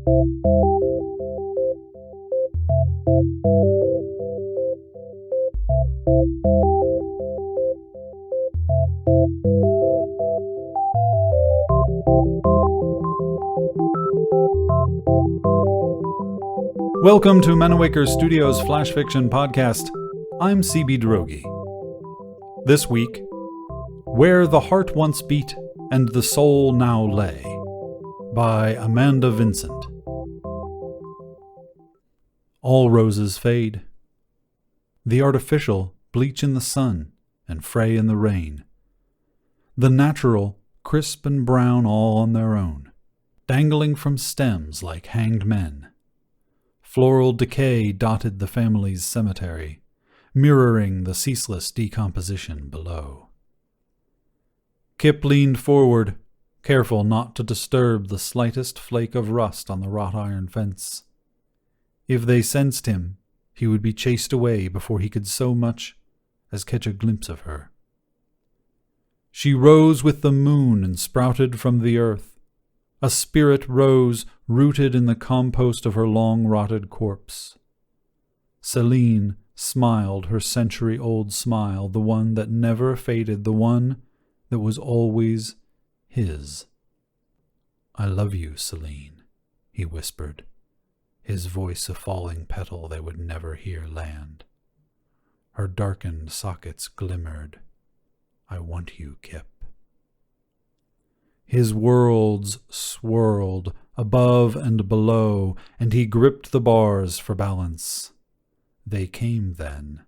Welcome to Manawaker Studios Flash Fiction Podcast. I'm CB Drogi. This week, Where the Heart Once Beat and the Soul Now Lay, by Amanda Vincent. All roses fade. The artificial bleach in the sun and fray in the rain. The natural, crisp and brown all on their own, dangling from stems like hanged men. Floral decay dotted the family's cemetery, mirroring the ceaseless decomposition below. Kip leaned forward, careful not to disturb the slightest flake of rust on the wrought iron fence. If they sensed him, he would be chased away before he could so much as catch a glimpse of her. She rose with the moon and sprouted from the earth, a spirit rose rooted in the compost of her long-rotted corpse. Celine smiled her century-old smile, the one that never faded, the one that was always his. "I love you, Celine," he whispered, his voice a falling petal they would never hear land. Her darkened sockets glimmered. "I want you, Kip." His worlds swirled above and below, and he gripped the bars for balance. They came then,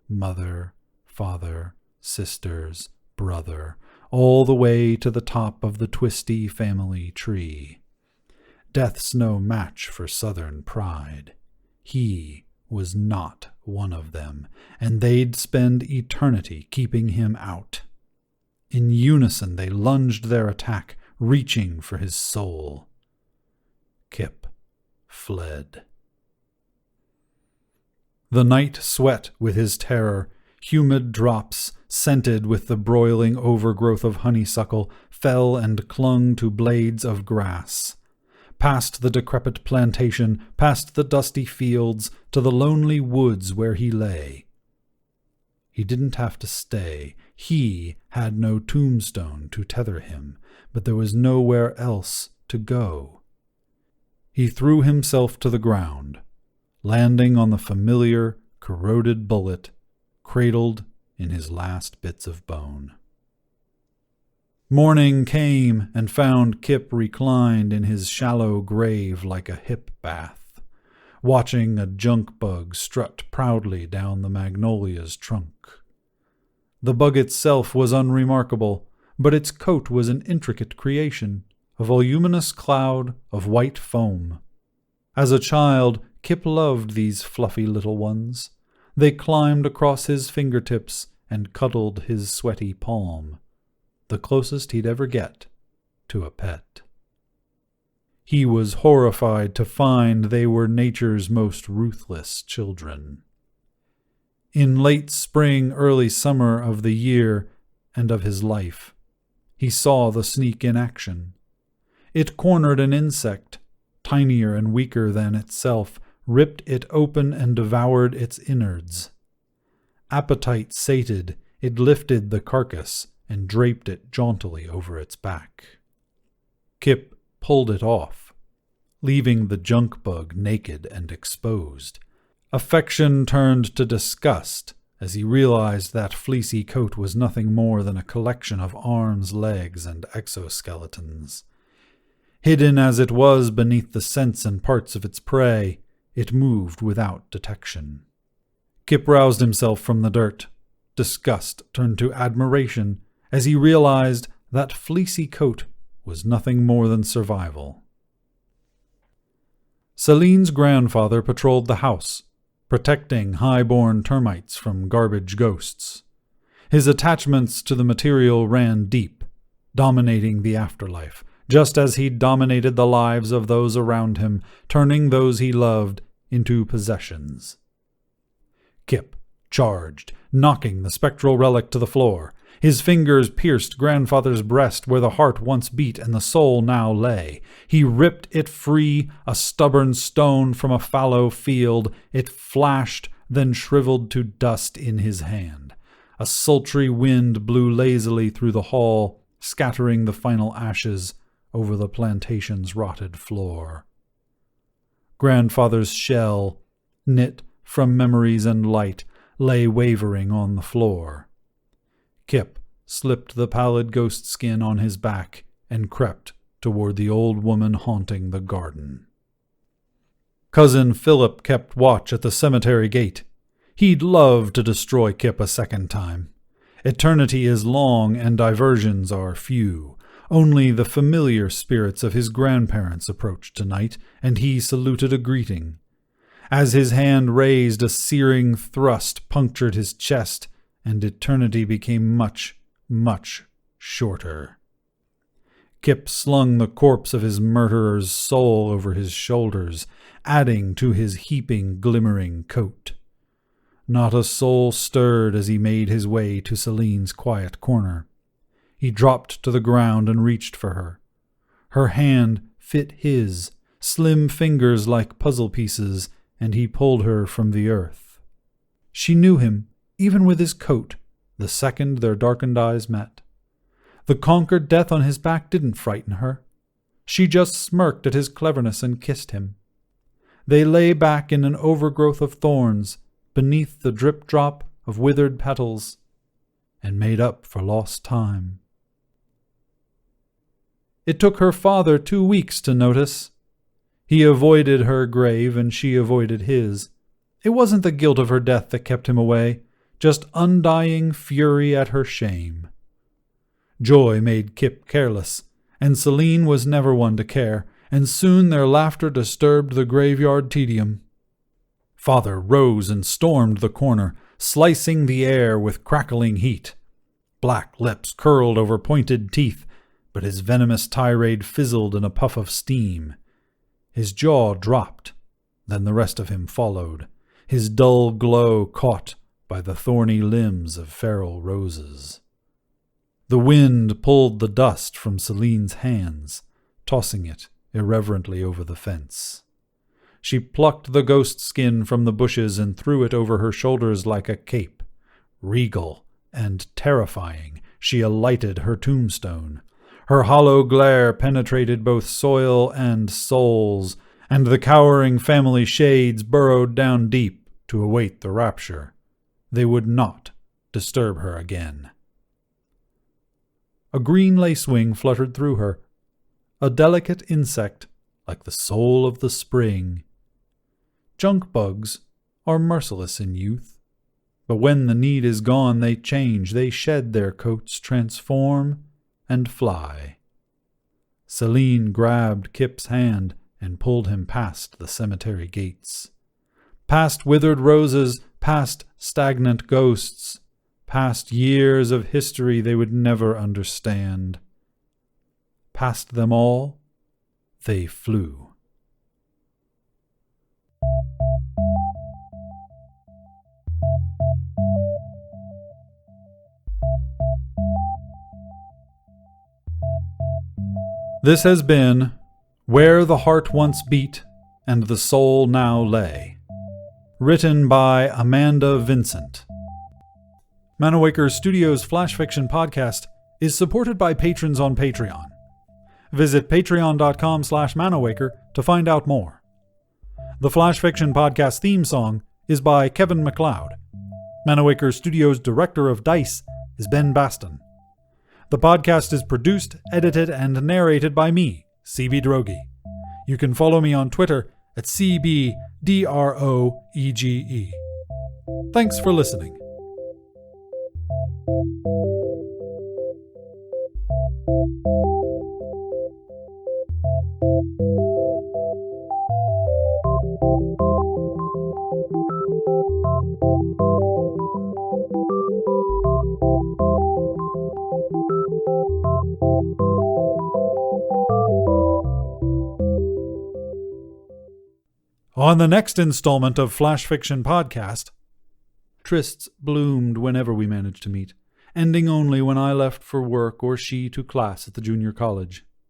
mother, father, sisters, brother, all the way to the top of the twisty family tree. Death's no match for southern pride. He was not one of them, and they'd spend eternity keeping him out. In unison they lunged their attack, reaching for his soul. Kip fled. The night sweat with his terror. Humid drops, scented with the broiling overgrowth of honeysuckle, fell and clung to blades of grass. Past the decrepit plantation, past the dusty fields, to the lonely woods where he lay. He didn't have to stay. He had no tombstone to tether him, but there was nowhere else to go. He threw himself to the ground, landing on the familiar, corroded bullet, cradled in his last bits of bone. Morning came and found Kip reclined in his shallow grave like a hip bath, watching a junk bug strut proudly down the magnolia's trunk. The bug itself was unremarkable, but its coat was an intricate creation, a voluminous cloud of white foam. As a child, Kip loved these fluffy little ones. They climbed across his fingertips and cuddled his sweaty palm, the closest he'd ever get to a pet. He was horrified to find they were nature's most ruthless children. In late spring, early summer of the year and of his life, he saw the sneak in action. It cornered an insect, tinier and weaker than itself, ripped it open and devoured its innards. Appetite sated, it lifted the carcass and draped it jauntily over its back. Kip pulled it off, leaving the junk bug naked and exposed. Affection turned to disgust as he realized that fleecy coat was nothing more than a collection of arms, legs, and exoskeletons. Hidden as it was beneath the scents and parts of its prey, it moved without detection. Kip roused himself from the dirt. Disgust turned to admiration as he realized that fleecy coat was nothing more than survival. Celine's grandfather patrolled the house, protecting high-born termites from garbage ghosts. His attachments to the material ran deep, dominating the afterlife, just as he dominated the lives of those around him, turning those he loved into possessions. Kip charged, knocking the spectral relic to the floor. His fingers pierced grandfather's breast where the heart once beat and the soul now lay. He ripped it free, a stubborn stone from a fallow field. It flashed, then shriveled to dust in his hand. A sultry wind blew lazily through the hall, scattering the final ashes over the plantation's rotted floor. Grandfather's shell, knit from memories and light, lay wavering on the floor. Kip slipped the pallid ghost skin on his back and crept toward the old woman haunting the garden. Cousin Philip kept watch at the cemetery gate. He'd love to destroy Kip a second time. Eternity is long and diversions are few. Only the familiar spirits of his grandparents approached tonight, and he saluted a greeting. As his hand raised, a searing thrust punctured his chest, and eternity became much, much shorter. Kip slung the corpse of his murderer's soul over his shoulders, adding to his heaping, glimmering coat. Not a soul stirred as he made his way to Celine's quiet corner. He dropped to the ground and reached for her. Her hand fit his, slim fingers like puzzle pieces, and he pulled her from the earth. She knew him, even with his coat, the second their darkened eyes met. The conquered death on his back didn't frighten her. She just smirked at his cleverness and kissed him. They lay back in an overgrowth of thorns, beneath the drip-drop of withered petals, and made up for lost time. It took her father 2 weeks to notice. He avoided her grave, and she avoided his. It wasn't the guilt of her death that kept him away, just undying fury at her shame. Joy made Kip careless, and Celine was never one to care, and soon their laughter disturbed the graveyard tedium. Father rose and stormed the corner, slicing the air with crackling heat. Black lips curled over pointed teeth, but his venomous tirade fizzled in a puff of steam. His jaw dropped, then the rest of him followed, his dull glow caught by the thorny limbs of feral roses. The wind pulled the dust from Celine's hands, tossing it irreverently over the fence. She plucked the ghost skin from the bushes and threw it over her shoulders like a cape. Regal and terrifying, she alighted her tombstone. Her hollow glare penetrated both soil and souls, and the cowering family shades burrowed down deep to await the rapture. They would not disturb her again. A green lacewing fluttered through her, a delicate insect like the soul of the spring. Junk bugs are merciless in youth, but when the need is gone they change, they shed their coats, transform, and fly. Celine grabbed Kip's hand and pulled him past the cemetery gates. Past withered roses, past stagnant ghosts, past years of history they would never understand. Past them all, they flew. This has been Where the Heart Once Beat and the Soul Now Lay, written by Amanda Vincent. Manawaker Studios Flash Fiction Podcast is supported by patrons on Patreon. Visit patreon.com/Manawaker to find out more. The Flash Fiction Podcast theme song is by Kevin MacLeod. Manawaker Studios' director of DICE is Ben Baston. The podcast is produced, edited, and narrated by me, CB Droege. You can follow me on Twitter at CBDROEGE. Thanks for listening. On the next installment of Flash Fiction Podcast, trysts bloomed whenever we managed to meet, ending only when I left for work or she to class at the junior college.